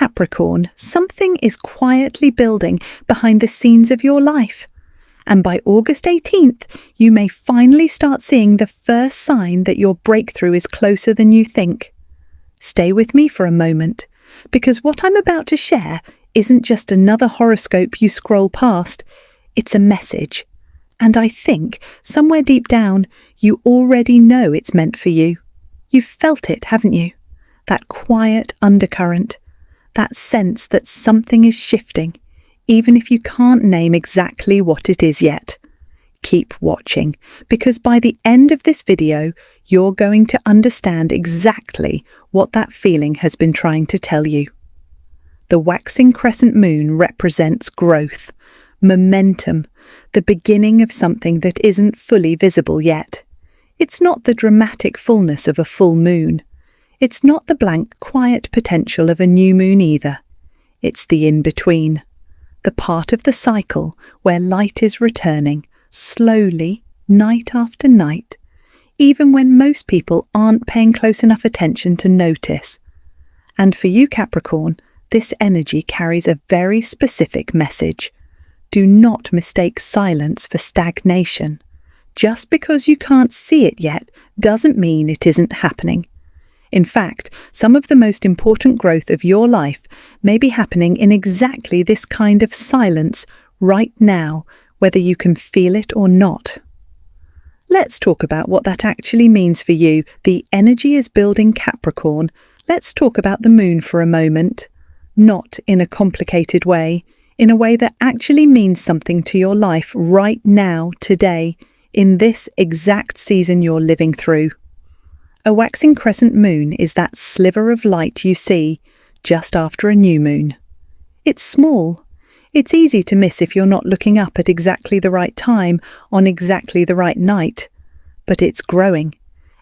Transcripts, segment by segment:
Capricorn, something is quietly building behind the scenes of your life. And by August 18th, you may finally start seeing the first sign that your breakthrough is closer than you think. Stay with me for a moment, because what I'm about to share isn't just another horoscope you scroll past, it's a message. And I think, somewhere deep down, you already know it's meant for you. You've felt it, haven't you? That quiet undercurrent, that sense that something is shifting, even if you can't name exactly what it is yet. Keep watching, because by the end of this video, you're going to understand exactly what that feeling has been trying to tell you. The waxing crescent moon represents growth, momentum, the beginning of something that isn't fully visible yet. It's not the dramatic fullness of a full moon. It's not the blank, quiet potential of a new moon either. It's the in-between, the part of the cycle where light is returning, slowly, night after night, even when most people aren't paying close enough attention to notice. And for you, Capricorn, this energy carries a very specific message. Do not mistake silence for stagnation. Just because you can't see it yet doesn't mean it isn't happening. In fact, some of the most important growth of your life may be happening in exactly this kind of silence right now, whether you can feel it or not. Let's talk about what that actually means for you. The energy is building, Capricorn. Let's talk about the moon for a moment. Not in a complicated way, in a way that actually means something to your life right now, today, in this exact season you're living through. A waxing crescent moon is that sliver of light you see just after a new moon. It's small. It's easy to miss if you're not looking up at exactly the right time on exactly the right night. But it's growing.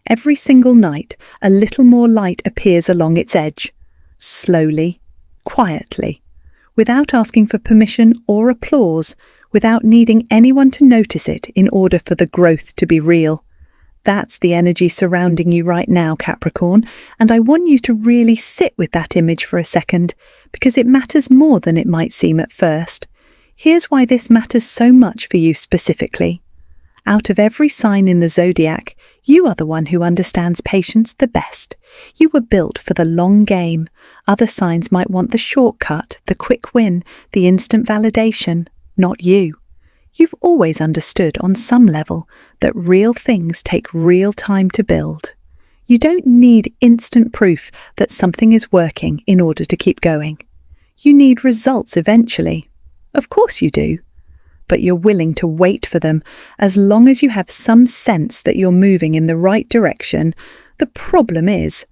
Every single night, a little more light appears along its edge. Slowly, quietly, without asking for permission or applause, without needing anyone to notice it in order for the growth to be real. That's the energy surrounding you right now, Capricorn, and I want you to really sit with that image for a second, because it matters more than it might seem at first. Here's why this matters so much for you specifically. Out of every sign in the zodiac, you are the one who understands patience the best. You were built for the long game. Other signs might want the shortcut, the quick win, the instant validation. Not you. You've always understood on some level that real things take real time to build. You don't need instant proof that something is working in order to keep going. You need results eventually. Of course you do. But you're willing to wait for them as long as you have some sense that you're moving in the right direction. The problem is,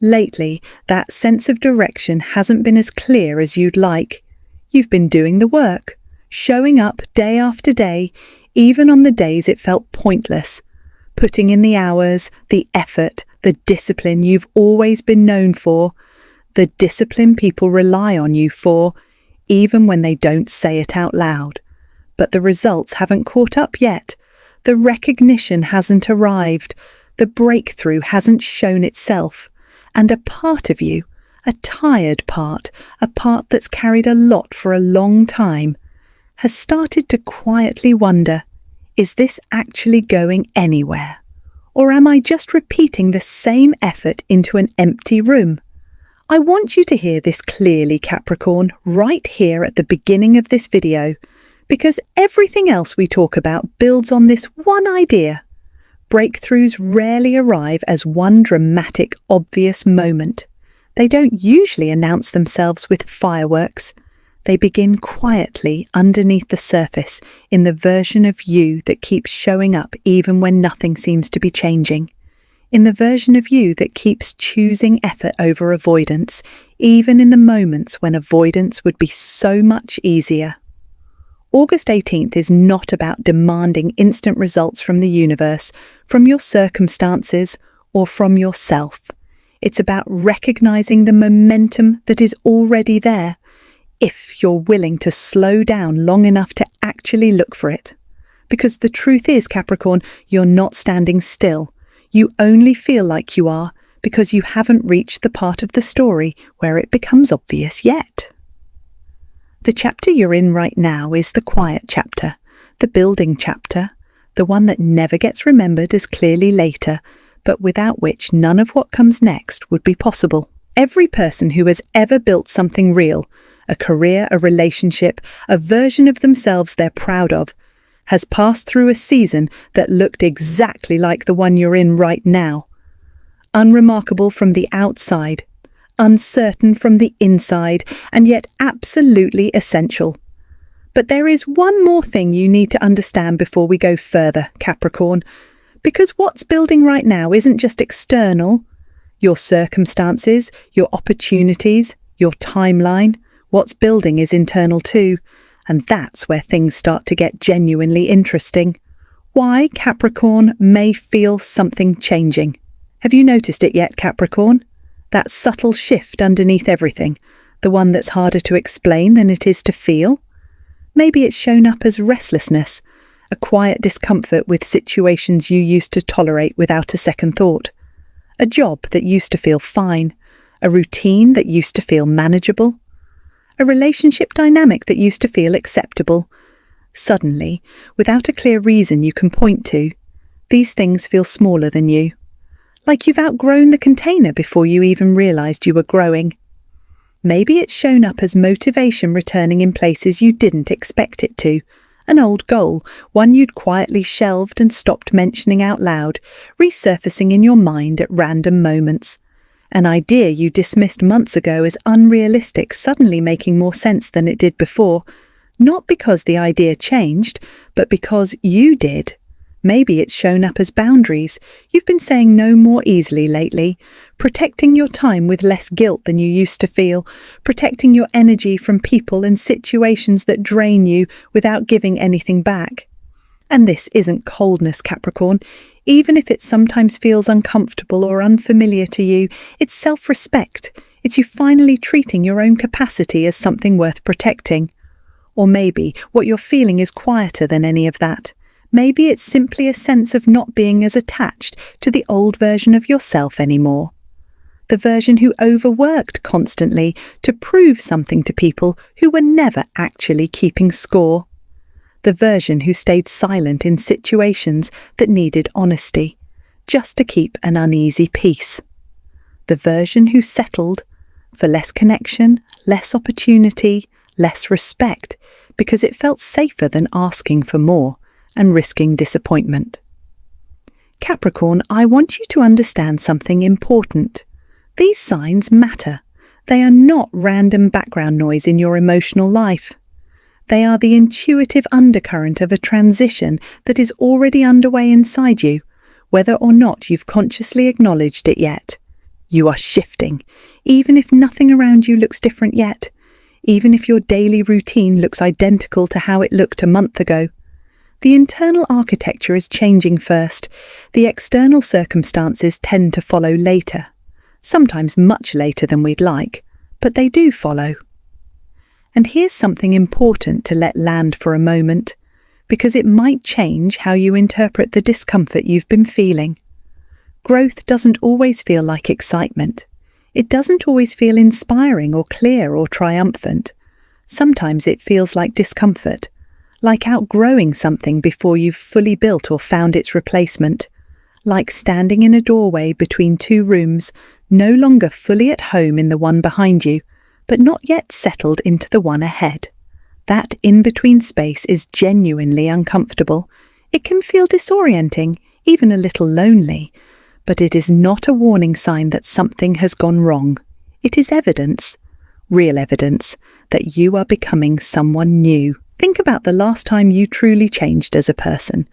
lately, that sense of direction hasn't been as clear as you'd like. You've been doing the work, showing up day after day, even on the days it felt pointless, putting in the hours, the effort, the discipline you've always been known for, the discipline people rely on you for, even when they don't say it out loud. But the results haven't caught up yet. The recognition hasn't arrived. The breakthrough hasn't shown itself. And a part of you, a tired part, a part that's carried a lot for a long time, has started to quietly wonder, is this actually going anywhere? Or am I just repeating the same effort into an empty room? I want you to hear this clearly, Capricorn, right here at the beginning of this video, because everything else we talk about builds on this one idea. Breakthroughs rarely arrive as one dramatic, obvious moment. They don't usually announce themselves with fireworks. They begin quietly underneath the surface in the version of you that keeps showing up even when nothing seems to be changing. In the version of you that keeps choosing effort over avoidance, even in the moments when avoidance would be so much easier. August 18th is not about demanding instant results from the universe, from your circumstances, or from yourself. It's about recognizing the momentum that is already there, if you're willing to slow down long enough to actually look for it. Because the truth is, Capricorn, you're not standing still. You only feel like you are because you haven't reached the part of the story where it becomes obvious yet. The chapter you're in right now is the quiet chapter, the building chapter, the one that never gets remembered as clearly later, but without which none of what comes next would be possible. Every person who has ever built something real, a career, a relationship, a version of themselves they're proud of, has passed through a season that looked exactly like the one you're in right now. Unremarkable from the outside, uncertain from the inside, and yet absolutely essential. But there is one more thing you need to understand before we go further, Capricorn, because what's building right now isn't just external. Your circumstances, your opportunities, your timeline, what's building is internal too, and that's where things start to get genuinely interesting. Why Capricorn may feel something changing. Have you noticed it yet, Capricorn? That subtle shift underneath everything, the one that's harder to explain than it is to feel? Maybe it's shown up as restlessness, a quiet discomfort with situations you used to tolerate without a second thought. A job that used to feel fine, a routine that used to feel manageable, a relationship dynamic that used to feel acceptable. Suddenly, without a clear reason you can point to, these things feel smaller than you. Like you've outgrown the container before you even realised you were growing. Maybe it's shown up as motivation returning in places you didn't expect it to. An old goal, one you'd quietly shelved and stopped mentioning out loud, resurfacing in your mind at random moments. An idea you dismissed months ago as unrealistic suddenly making more sense than it did before, not because the idea changed, but because you did. Maybe it's shown up as boundaries. You've been saying no more easily lately, protecting your time with less guilt than you used to feel, protecting your energy from people and situations that drain you without giving anything back. And this isn't coldness, Capricorn. Even if it sometimes feels uncomfortable or unfamiliar to you, it's self-respect. It's you finally treating your own capacity as something worth protecting. Or maybe what you're feeling is quieter than any of that. Maybe it's simply a sense of not being as attached to the old version of yourself anymore. The version who overworked constantly to prove something to people who were never actually keeping score. The version who stayed silent in situations that needed honesty, just to keep an uneasy peace. The version who settled for less connection, less opportunity, less respect, because it felt safer than asking for more and risking disappointment. Capricorn, I want you to understand something important. These signs matter. They are not random background noise in your emotional life. They are the intuitive undercurrent of a transition that is already underway inside you, whether or not you've consciously acknowledged it yet. You are shifting, even if nothing around you looks different yet, even if your daily routine looks identical to how it looked a month ago. The internal architecture is changing first. The external circumstances tend to follow later, sometimes much later than we'd like, but they do follow. And here's something important to let land for a moment, because it might change how you interpret the discomfort you've been feeling. Growth doesn't always feel like excitement. It doesn't always feel inspiring or clear or triumphant. Sometimes it feels like discomfort, like outgrowing something before you've fully built or found its replacement, like standing in a doorway between two rooms, no longer fully at home in the one behind you, but not yet settled into the one ahead. That in-between space is genuinely uncomfortable. It can feel disorienting, even a little lonely, but it is not a warning sign that something has gone wrong. It is evidence, real evidence, that you are becoming someone new. Think about the last time you truly changed as a person.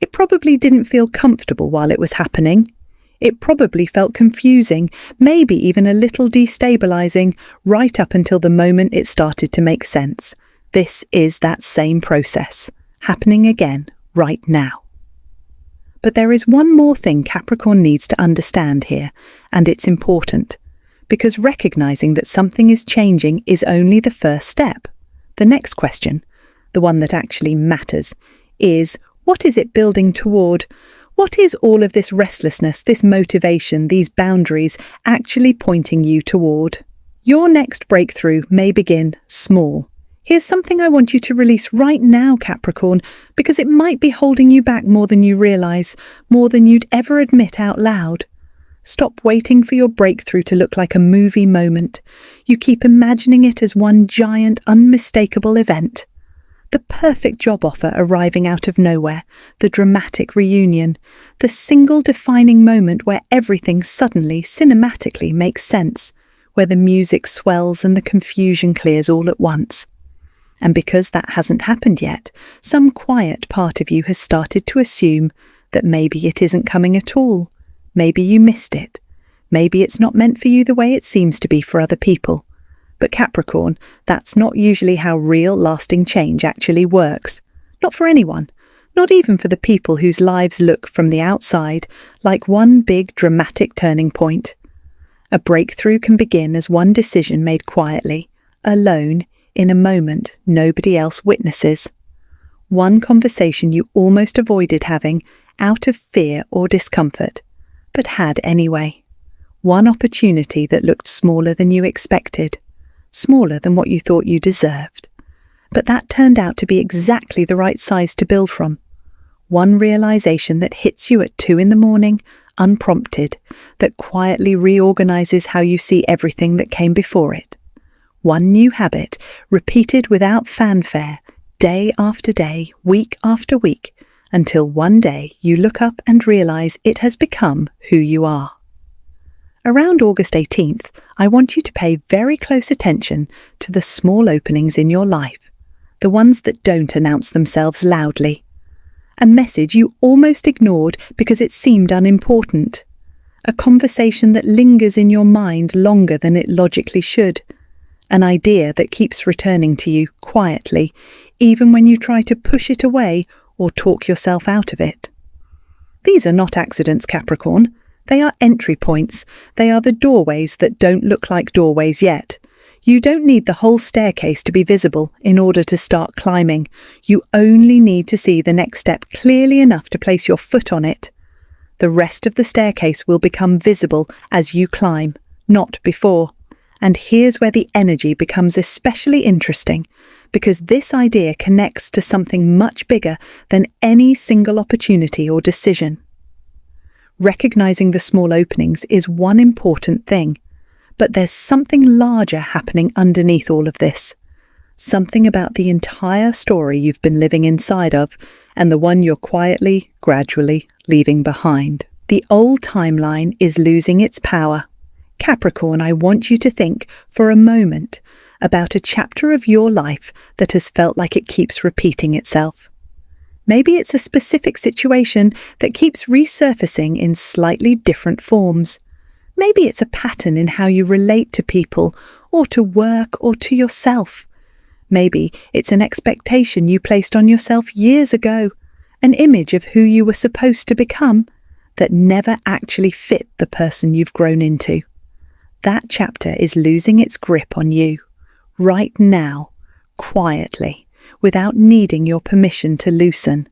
It probably didn't feel comfortable while it was happening. It probably felt confusing, maybe even a little destabilizing, right up until the moment it started to make sense. This is that same process, happening again, right now. But there is one more thing Capricorn needs to understand here, and it's important, because recognizing that something is changing is only the first step. The next question, the one that actually matters, is what is it building toward? What is all of this restlessness, this motivation, these boundaries actually pointing you toward? Your next breakthrough may begin small. Here's something I want you to release right now, Capricorn, because it might be holding you back more than you realize, more than you'd ever admit out loud. Stop waiting for your breakthrough to look like a movie moment. You keep imagining it as one giant, unmistakable event. The perfect job offer arriving out of nowhere, the dramatic reunion, the single defining moment where everything suddenly, cinematically makes sense, where the music swells and the confusion clears all at once. And because that hasn't happened yet, some quiet part of you has started to assume that maybe it isn't coming at all. Maybe you missed it. Maybe it's not meant for you the way it seems to be for other people. But Capricorn, that's not usually how real, lasting change actually works. Not for anyone. Not even for the people whose lives look from the outside like one big dramatic turning point. A breakthrough can begin as one decision made quietly, alone, in a moment nobody else witnesses. One conversation you almost avoided having out of fear or discomfort, but had anyway. One opportunity that looked smaller than you expected, smaller than what you thought you deserved. But that turned out to be exactly the right size to build from. One realization that hits you at 2 a.m, unprompted, that quietly reorganizes how you see everything that came before it. One new habit, repeated without fanfare, day after day, week after week, until one day you look up and realize it has become who you are. Around August 18th, I want you to pay very close attention to the small openings in your life, the ones that don't announce themselves loudly. A message you almost ignored because it seemed unimportant. A conversation that lingers in your mind longer than it logically should. An idea that keeps returning to you quietly, even when you try to push it away or talk yourself out of it. These are not accidents, Capricorn. They are entry points. They are the doorways that don't look like doorways yet. You don't need the whole staircase to be visible in order to start climbing. You only need to see the next step clearly enough to place your foot on it. The rest of the staircase will become visible as you climb, not before. And here's where the energy becomes especially interesting, because this idea connects to something much bigger than any single opportunity or decision. Recognizing the small openings is one important thing, but there's something larger happening underneath all of this. Something about the entire story you've been living inside of, and the one you're quietly, gradually leaving behind. The old timeline is losing its power. Capricorn, I want you to think for a moment about a chapter of your life that has felt like it keeps repeating itself. Maybe it's a specific situation that keeps resurfacing in slightly different forms. Maybe it's a pattern in how you relate to people, or to work, or to yourself. Maybe it's an expectation you placed on yourself years ago, an image of who you were supposed to become that never actually fit the person you've grown into. That chapter is losing its grip on you, right now, quietly, without needing your permission to loosen.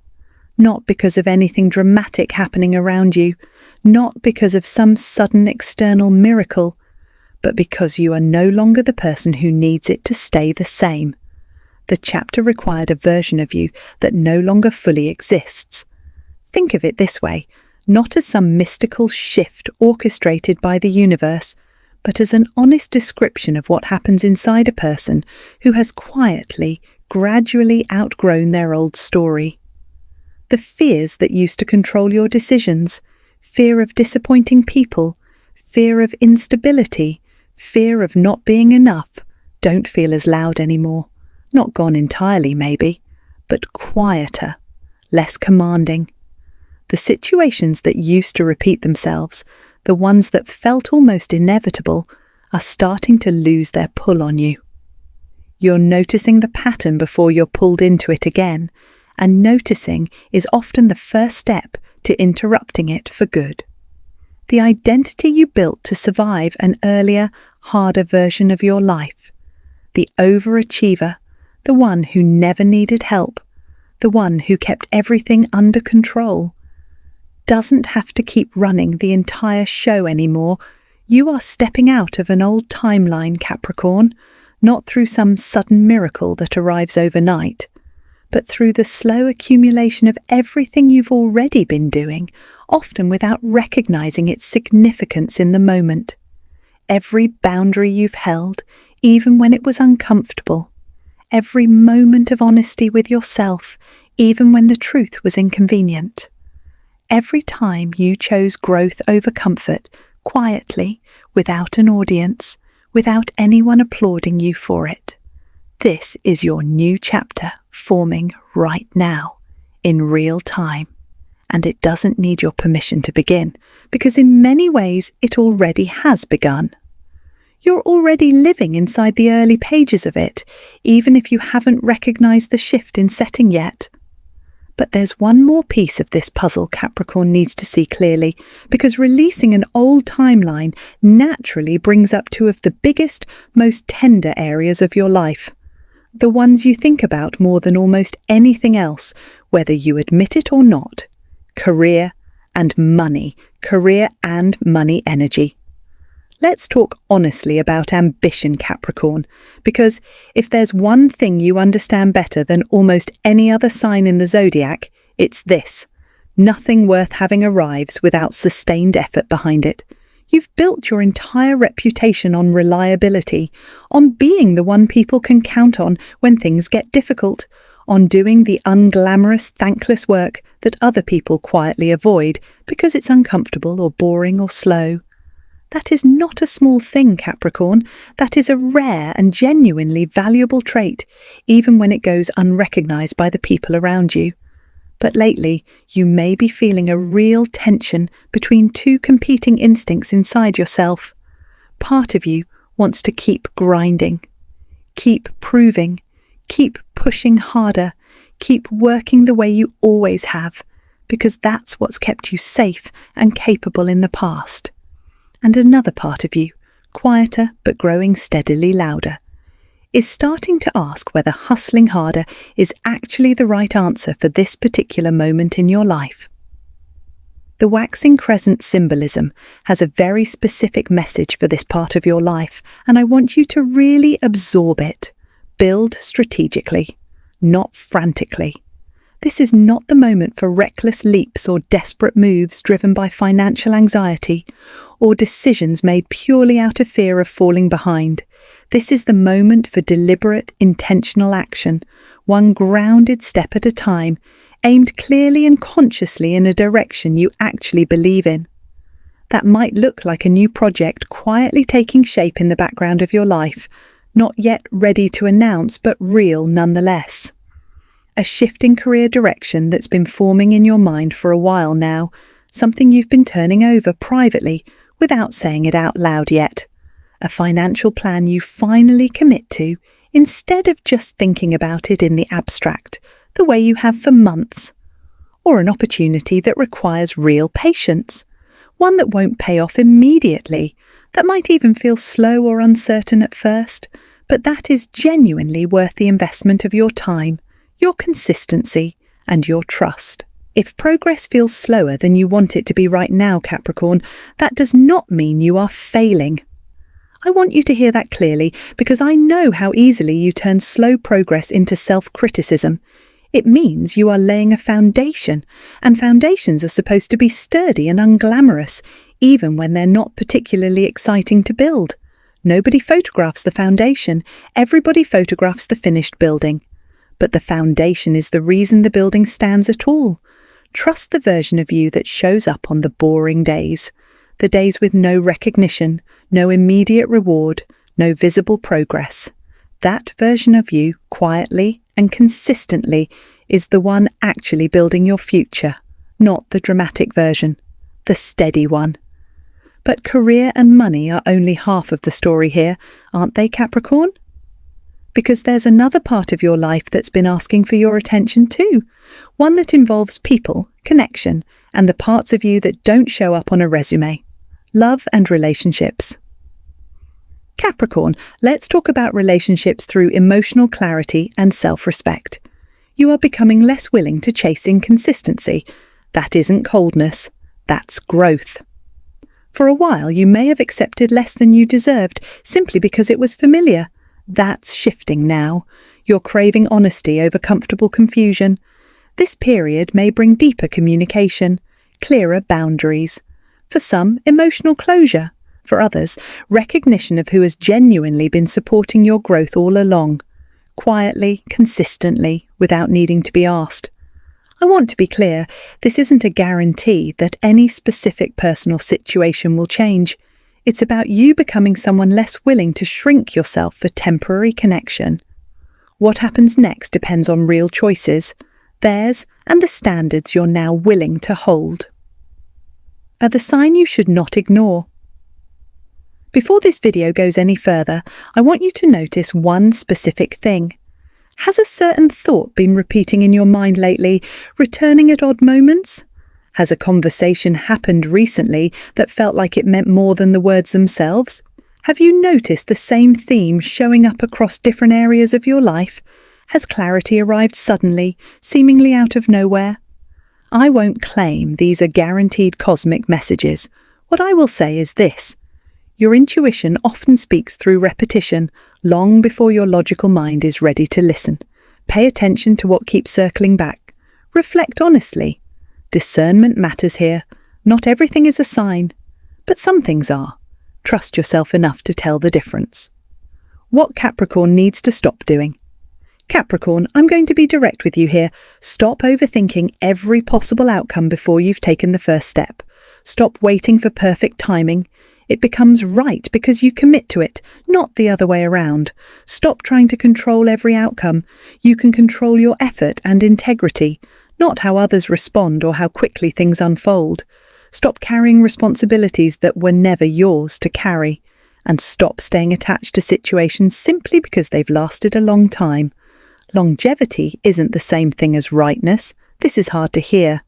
Not because of anything dramatic happening around you, not because of some sudden external miracle, but because you are no longer the person who needs it to stay the same. The chapter required a version of you that no longer fully exists. Think of it this way, not as some mystical shift orchestrated by the universe, but as an honest description of what happens inside a person who has quietly, gradually outgrown their old story. The fears that used to control your decisions, fear of disappointing people, fear of instability, fear of not being enough, don't feel as loud anymore. Not gone entirely, maybe, but quieter, less commanding. The situations that used to repeat themselves, the ones that felt almost inevitable, are starting to lose their pull on you. You're noticing the pattern before you're pulled into it again, and noticing is often the first step to interrupting it for good. The identity you built to survive an earlier, harder version of your life. The overachiever, the one who never needed help, the one who kept everything under control. doesn't have to keep running the entire show anymore. You are stepping out of an old timeline, Capricorn, not through some sudden miracle that arrives overnight, but through the slow accumulation of everything you've already been doing, often without recognizing its significance in the moment. Every boundary you've held, even when it was uncomfortable. Every moment of honesty with yourself, even when the truth was inconvenient. Every time you chose growth over comfort, quietly, without an audience, without anyone applauding you for it. This is your new chapter forming right now, in real time. And it doesn't need your permission to begin, because in many ways it already has begun. You're already living inside the early pages of it, even if you haven't recognized the shift in setting yet. But there's one more piece of this puzzle Capricorn needs to see clearly, because releasing an old timeline naturally brings up two of the biggest, most tender areas of your life. The ones you think about more than almost anything else, whether you admit it or not. Career and money energy. Let's talk honestly about ambition, Capricorn, because if there's one thing you understand better than almost any other sign in the zodiac, it's this. Nothing worth having arrives without sustained effort behind it. You've built your entire reputation on reliability, on being the one people can count on when things get difficult, on doing the unglamorous, thankless work that other people quietly avoid because it's uncomfortable or boring or slow. That is not a small thing, Capricorn. That is a rare and genuinely valuable trait, even when it goes unrecognized by the people around you. But lately, you may be feeling a real tension between two competing instincts inside yourself. Part of you wants to keep grinding, keep proving, keep pushing harder, keep working the way you always have, because that's what's kept you safe and capable in the past. And another part of you, quieter but growing steadily louder, is starting to ask whether hustling harder is actually the right answer for this particular moment in your life. The Waxing Crescent symbolism has a very specific message for this part of your life, and I want you to really absorb it. Build strategically, not frantically. This is not the moment for reckless leaps or desperate moves driven by financial anxiety or decisions made purely out of fear of falling behind. This is the moment for deliberate, intentional action, one grounded step at a time, aimed clearly and consciously in a direction you actually believe in. That might look like a new project quietly taking shape in the background of your life, not yet ready to announce but real nonetheless. A shift in career direction that's been forming in your mind for a while now, something you've been turning over privately without saying it out loud yet. A financial plan you finally commit to instead of just thinking about it in the abstract, the way you have for months. Or an opportunity that requires real patience, one that won't pay off immediately, that might even feel slow or uncertain at first, but that is genuinely worth the investment of your time, your consistency, and your trust. If progress feels slower than you want it to be right now, Capricorn, that does not mean you are failing. I want you to hear that clearly, because I know how easily you turn slow progress into self-criticism. It means you are laying a foundation, and foundations are supposed to be sturdy and unglamorous, even when they're not particularly exciting to build. Nobody photographs the foundation, everybody photographs the finished building. But the foundation is the reason the building stands at all. Trust the version of you that shows up on the boring days, the days with no recognition, no immediate reward, no visible progress. That version of you, quietly and consistently, is the one actually building your future, not the dramatic version, the steady one. But career and money are only half of the story here, aren't they, Capricorn? Because there's another part of your life that's been asking for your attention too, one that involves people, connection, and the parts of you that don't show up on a resume. Love and relationships. Capricorn, let's talk about relationships through emotional clarity and self-respect. You are becoming less willing to chase inconsistency. That isn't coldness. That's growth. For a while, you may have accepted less than you deserved simply because it was familiar. That's shifting now. You're craving honesty over comfortable confusion. This period may bring deeper communication, clearer boundaries. For some, emotional closure. For others, recognition of who has genuinely been supporting your growth all along. Quietly, consistently, without needing to be asked. I want to be clear, this isn't a guarantee that any specific personal situation will change. It's about you becoming someone less willing to shrink yourself for temporary connection. What happens next depends on real choices, theirs and the standards you're now willing to hold. Are the sign you should not ignore. Before this video goes any further, I want you to notice one specific thing. Has a certain thought been repeating in your mind lately, returning at odd moments? Has a conversation happened recently that felt like it meant more than the words themselves? Have you noticed the same theme showing up across different areas of your life? Has clarity arrived suddenly, seemingly out of nowhere? I won't claim these are guaranteed cosmic messages. What I will say is this. Your intuition often speaks through repetition, long before your logical mind is ready to listen. Pay attention to what keeps circling back. Reflect honestly. Discernment matters here. Not everything is a sign, but some things are. Trust yourself enough to tell the difference. What Capricorn needs to stop doing. Capricorn, I'm going to be direct with you here. Stop overthinking every possible outcome before you've taken the first step. Stop waiting for perfect timing. It becomes right because you commit to it, not the other way around. Stop trying to control every outcome. You can control your effort and integrity, not how others respond or how quickly things unfold. Stop carrying responsibilities that were never yours to carry. And stop staying attached to situations simply because they've lasted a long time. Longevity isn't the same thing as rightness. This is hard to hear.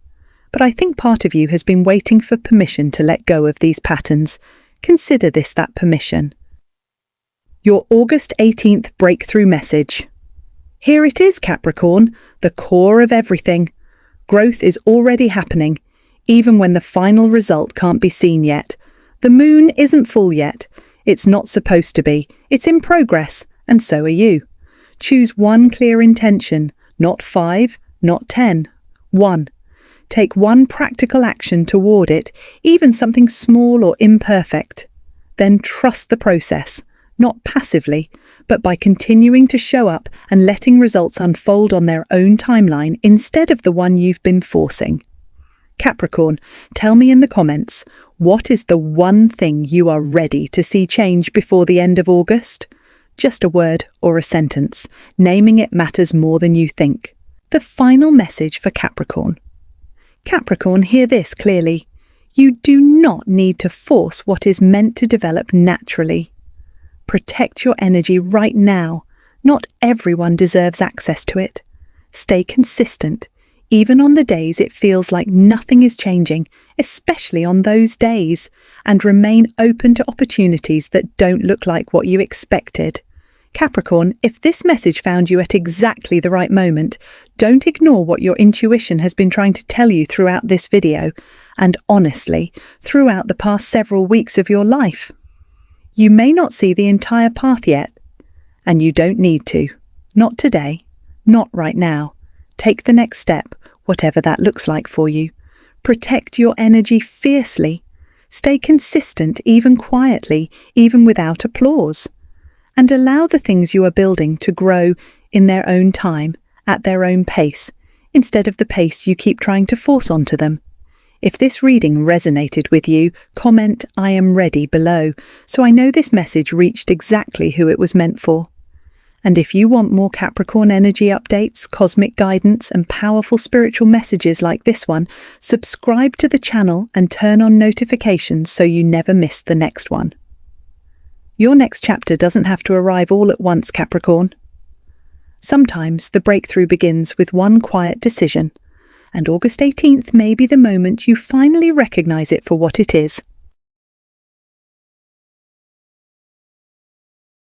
But I think part of you has been waiting for permission to let go of these patterns. Consider this that permission. Your August 18th breakthrough message. Here it is, Capricorn, the core of everything. Growth is already happening, even when the final result can't be seen yet. The moon isn't full yet. It's not supposed to be. It's in progress, and so are you. Choose one clear intention, not 5, not 10. 1. Take one practical action toward it, even something small or imperfect. Then trust the process, not passively, but by continuing to show up and letting results unfold on their own timeline instead of the one you've been forcing. Capricorn, tell me in the comments, what is the one thing you are ready to see change before the end of August? Just a word or a sentence. Naming it matters more than you think. The final message for Capricorn. Capricorn, hear this clearly. You do not need to force what is meant to develop naturally. Protect your energy right now. Not everyone deserves access to it. Stay consistent, even on the days it feels like nothing is changing, especially on those days, and remain open to opportunities that don't look like what you expected. Capricorn, if this message found you at exactly the right moment, don't ignore what your intuition has been trying to tell you throughout this video, and honestly, throughout the past several weeks of your life. You may not see the entire path yet, and you don't need to. Not today, not right now. Take the next step, whatever that looks like for you. Protect your energy fiercely. Stay consistent, even quietly, even without applause. And allow the things you are building to grow in their own time, at their own pace, instead of the pace you keep trying to force onto them. If this reading resonated with you, comment "I am ready" below, so I know this message reached exactly who it was meant for. And if you want more Capricorn energy updates, cosmic guidance, and powerful spiritual messages like this one, subscribe to the channel and turn on notifications so you never miss the next one. Your next chapter doesn't have to arrive all at once, Capricorn. Sometimes the breakthrough begins with one quiet decision, and August 18th may be the moment you finally recognize it for what it is.